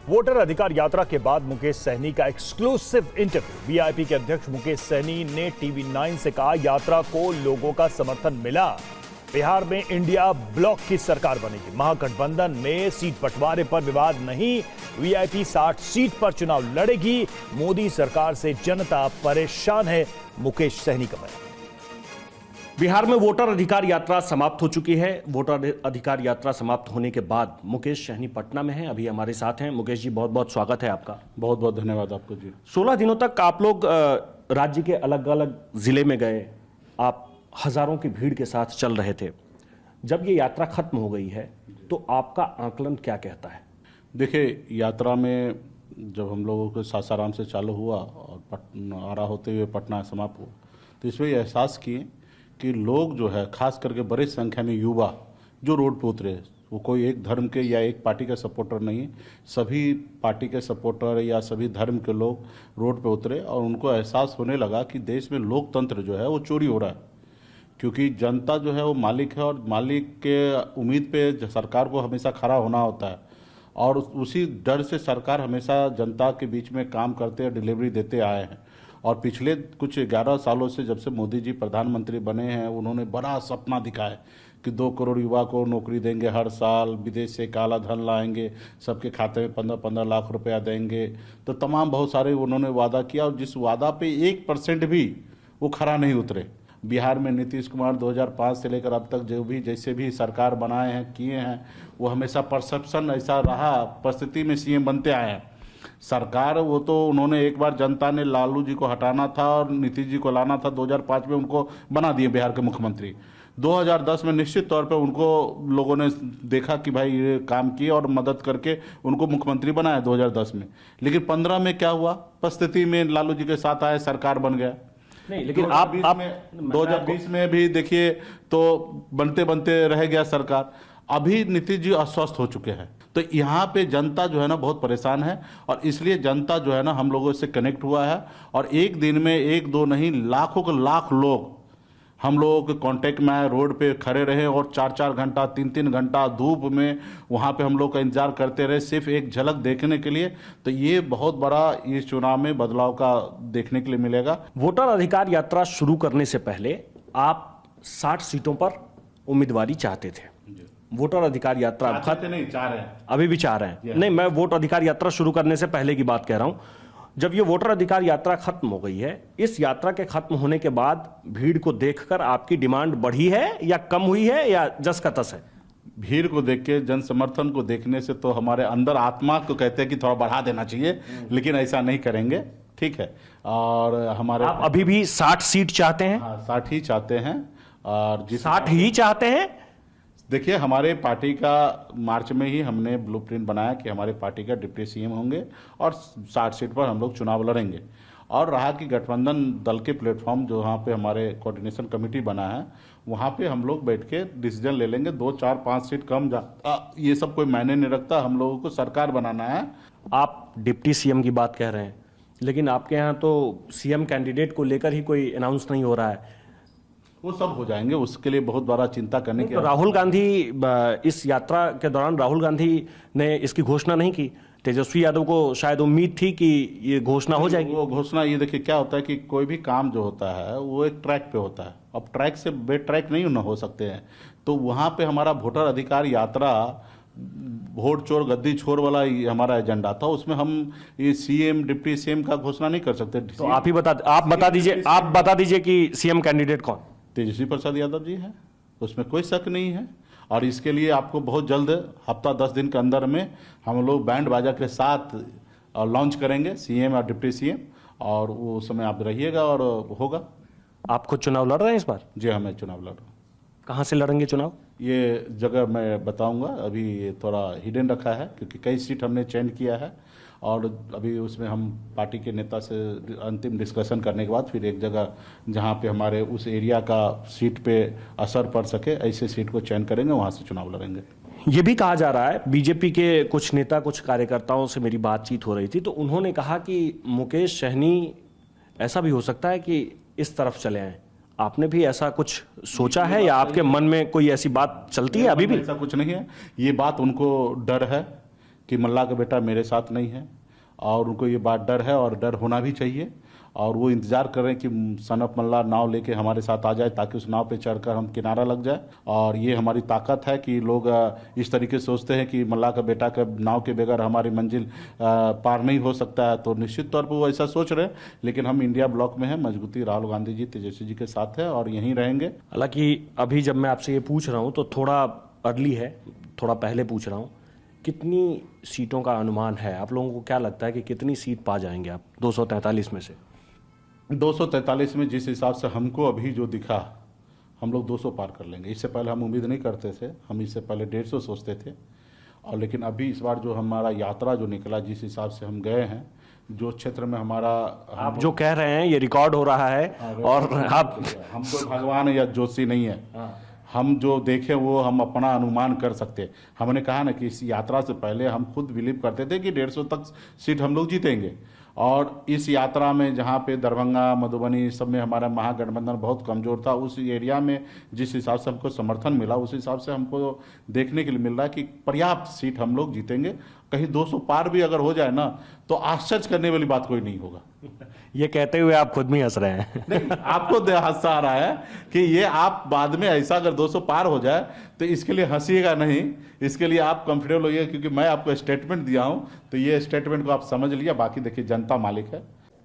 Voter अधिकार यात्रा के बाद मुकेश सहनी का एक्सक्लूसिव इंटरव्यू। वीआईपी के अध्यक्ष मुकेश सहनी ने टीवी 9 से कहा, यात्रा को लोगों का समर्थन मिला, बिहार में इंडिया ब्लॉक की सरकार बनेगी, महागठबंधन में सीट बंटवारे पर विवाद नहीं, वीआईपी 60 सीट पर चुनाव लड़ेगी, मोदी सरकार से जनता परेशान है, मुकेश सहनी का बयान। बिहार में वोटर अधिकार यात्रा समाप्त हो चुकी है। वोटर अधिकार यात्रा समाप्त होने के बाद मुकेश सहनी पटना में हैं, अभी हमारे साथ हैं। मुकेश जी, बहुत बहुत स्वागत है आपका। बहुत बहुत धन्यवाद आपको जी। 16 दिनों तक आप लोग राज्य के अलग अलग जिले में गए, आप हजारों की भीड़ के साथ चल रहे थे। जब ये यात्रा खत्म हो गई है तो आपका आकलन क्या कहता है? देखिए, यात्रा में जब हम लोगों को सासाराम से चालू हुआ और आरा होते हुए पटना समाप्त हुआ, तो इसमें एहसास किए कि लोग जो है, खास करके बड़ी संख्या में युवा जो रोड पर उतरे, वो कोई एक धर्म के या एक पार्टी का सपोर्टर नहीं, सभी पार्टी के सपोर्टर या सभी धर्म के लोग रोड पे उतरे और उनको एहसास होने लगा कि देश में लोकतंत्र जो है वो चोरी हो रहा है। क्योंकि जनता जो है वो मालिक है और मालिक के उम्मीद पे सरकार को हमेशा खड़ा होना होता है और उसी डर से सरकार हमेशा जनता के बीच में काम करते और डिलीवरी देते आए हैं। और पिछले कुछ 11 सालों से जब से मोदी जी प्रधानमंत्री बने हैं, उन्होंने बड़ा सपना दिखाया कि 2 करोड़ युवा को नौकरी देंगे हर साल, विदेश से काला धन लाएंगे, सबके खाते में 15-15 लाख रुपया देंगे। तो तमाम बहुत सारे उन्होंने वादा किया और जिस वादा पे 1% भी वो खरा नहीं उतरे। बिहार में नीतीश कुमार 2005 से लेकर अब तक जो भी जैसे भी सरकार बनाए हैं, किए हैं, वो हमेशा परसेप्शन ऐसा रहा, परिस्थिति में सीएम बनते आए हैं। सरकार वो तो उन्होंने एक बार जनता ने लालू जी को हटाना था और नीतीश जी को लाना था, 2005 में उनको बना दिए बिहार के मुख्यमंत्री। 2010 में निश्चित तौर पे उनको लोगों ने देखा कि भाई ये काम किए और मदद करके उनको मुख्यमंत्री बनाया 2010 में। लेकिन 15 में क्या हुआ, परिस्थिति में लालू जी के साथ आए, सरकार बन गया। नहीं, लेकिन 2020 में भी देखिए तो बनते बनते रह गया सरकार। अभी नीतीश जी अस्वस्थ हो चुके हैं, तो यहाँ पे जनता जो है ना बहुत परेशान है और इसलिए जनता जो है ना हम लोगों से कनेक्ट हुआ है और एक दिन में 1-2 नहीं, लाखों के लाख लोग हम लोगों के कांटेक्ट में आए, रोड पे खड़े रहे और 4-4 घंटा 3-3 घंटा धूप में वहाँ पे हम लोग का इंतजार करते रहे, सिर्फ एक झलक देखने के लिए। तो ये बहुत बड़ा इस चुनाव में बदलाव का देखने के लिए मिलेगा। वोटर अधिकार यात्रा शुरू करने से पहले आप 60 सीटों पर उम्मीदवारी चाहते थे। वोटर अधिकार यात्रा नहीं चाह रहे हैं, अभी भी चाह रहे हैं? नहीं, मैं वोट अधिकार यात्रा शुरू करने से पहले की बात कह रहा हूं। जब ये वोटर अधिकार यात्रा खत्म हो गई है, इस यात्रा के खत्म होने के बाद भीड़ को देखकर आपकी डिमांड बढ़ी है या कम हुई है या जस का तस है? भीड़ को देख के, जन समर्थन को देखने से तो हमारे अंदर आत्मा को कहते हैं कि थोड़ा बढ़ा देना चाहिए, लेकिन ऐसा नहीं करेंगे, ठीक है। और हमारे आप अभी भी 60 सीट चाहते हैं? हाँ, 60 ही चाहते हैं। और 60 ही चाहते हैं? देखिए, हमारे पार्टी का मार्च में ही हमने ब्लूप्रिंट बनाया कि हमारे पार्टी का डिप्टी सीएम होंगे और 60 सीट पर हम लोग चुनाव लड़ेंगे। और रहा कि गठबंधन दल के प्लेटफॉर्म जो वहाँ पे हमारे कोऑर्डिनेशन कमेटी बना है, वहाँ पे हम लोग बैठ के डिसीजन ले लेंगे। 2, 4, 5 सीट कम ये सब कोई मायने नहीं रखता, हम लोगों को सरकार बनाना है। आप डिप्टी सीएम की बात कह रहे हैं, लेकिन आपके यहाँ तो सीएम कैंडिडेट को लेकर ही कोई अनाउंस नहीं हो रहा है। वो सब हो जाएंगे, उसके लिए बहुत बड़ा चिंता करने की। तो राहुल गांधी, इस यात्रा के दौरान राहुल गांधी ने इसकी घोषणा नहीं की। तेजस्वी यादव को शायद उम्मीद थी कि ये घोषणा हो जाएगी। वो घोषणा, ये देखिए क्या होता है कि कोई भी काम जो होता है वो एक ट्रैक पे होता है। अब ट्रैक से बेड ट्रैक नहीं हो सकते हैं, तो वहाँ पे हमारा वोटर अधिकार यात्रा वोट चोर गद्दी छोर वाला हमारा एजेंडा था। उसमें हम ये सीएम डिप्टी सीएम का घोषणा नहीं कर सकते। तो आप बता दीजिए कि सीएम कैंडिडेट कौन? तेजस्वी प्रसाद यादव जी हैं, उसमें कोई शक नहीं है। और इसके लिए आपको बहुत जल्द, हफ्ता 10 दिन के अंदर में हम लोग बैंड बाजा के साथ लॉन्च करेंगे सीएम और डिप्टी सीएम, और वो समय आप रहिएगा और होगा। आप खुद चुनाव लड़ रहे हैं इस बार? जी हाँ, मैं चुनाव लड़ रहा हूँ। कहाँ से लड़ेंगे चुनाव? ये जगह मैं बताऊंगा, अभी ये थोड़ा हिडन रखा है क्योंकि कई सीट हमने चेंज किया है और अभी उसमें हम पार्टी के नेता से अंतिम डिस्कशन करने के बाद फिर एक जगह जहां पे हमारे उस एरिया का सीट पे असर पड़ सके, ऐसे सीट को चयन करेंगे, वहां से चुनाव लड़ेंगे। ये भी कहा जा रहा है, बीजेपी के कुछ नेता, कुछ कार्यकर्ताओं से मेरी बातचीत हो रही थी, तो उन्होंने कहा कि मुकेश सहनी ऐसा भी हो सकता है कि इस तरफ चले आए। आपने भी ऐसा कुछ सोचा है या आपके मन में कोई ऐसी बात चलती है? अभी भी ऐसा कुछ नहीं है, ये बात उनको डर है कि मल्ला का बेटा मेरे साथ नहीं है, और उनको ये बात डर है और डर होना भी चाहिए, और वो इंतज़ार कर रहे हैं कि सन ऑफ मल्ला नाव लेके हमारे साथ आ जाए ताकि उस नाव पे चढ़कर हम किनारा लग जाए। और ये हमारी ताकत है कि लोग इस तरीके से सोचते हैं कि मल्ला का बेटा का नाव के बगैर हमारी मंजिल पार नहीं हो सकता है, तो निश्चित तौर पर वो ऐसा सोच रहे हैं। लेकिन हम इंडिया ब्लॉक में हैं, मजबूती राहुल गांधी जी, तेजस्वी जी के साथ है और यहीं रहेंगे। हालांकि अभी जब मैं आपसे ये पूछ रहा हूँ तो थोड़ा अर्ली है, थोड़ा पहले पूछ रहा हूँ, कितनी सीटों का अनुमान है? आप लोगों को क्या लगता है कि कितनी सीट पा जाएंगे आप 243 में से? 243 में जिस हिसाब से हमको अभी जो दिखा, हम लोग 200 पार कर लेंगे। इससे पहले हम उम्मीद नहीं करते थे, हम इससे पहले 150 सोचते थे, और लेकिन अभी इस बार जो हमारा यात्रा जो निकला, जिस हिसाब से हम गए हैं, जो क्षेत्र में हमारा आप जो कह रहे हैं ये रिकॉर्ड हो रहा है, और आप हम कोई भगवान या जोशी नहीं है। हम जो देखें वो हम अपना अनुमान कर सकते हैं। हमने कहा ना कि इस यात्रा से पहले हम खुद बिलीव करते थे कि 150 तक सीट हम लोग जीतेंगे, और इस यात्रा में जहाँ पे दरभंगा, मधुबनी सब में हमारा महागठबंधन बहुत कमज़ोर था, उस एरिया में जिस हिसाब से हमको समर्थन मिला, उस हिसाब से हमको देखने के लिए मिल रहा है कि पर्याप्त सीट हम लोग जीतेंगे। कहीं 200 पार भी अगर हो जाए ना तो आश्चर्य करने वाली बात कोई नहीं होगा। ये कहते हुए आप खुद में हंस रहे हैं। नहीं, आपको हंसा आ रहा है कि ये आप बाद में ऐसा अगर 200 पार हो जाए तो इसके लिए हंसीएगा नहीं, इसके लिए आप कंफर्टेबल होइए, क्योंकि मैं आपको स्टेटमेंट दिया हूं, तो ये स्टेटमेंट को आप समझ लिया, बाकी देखिए जनता मालिक है।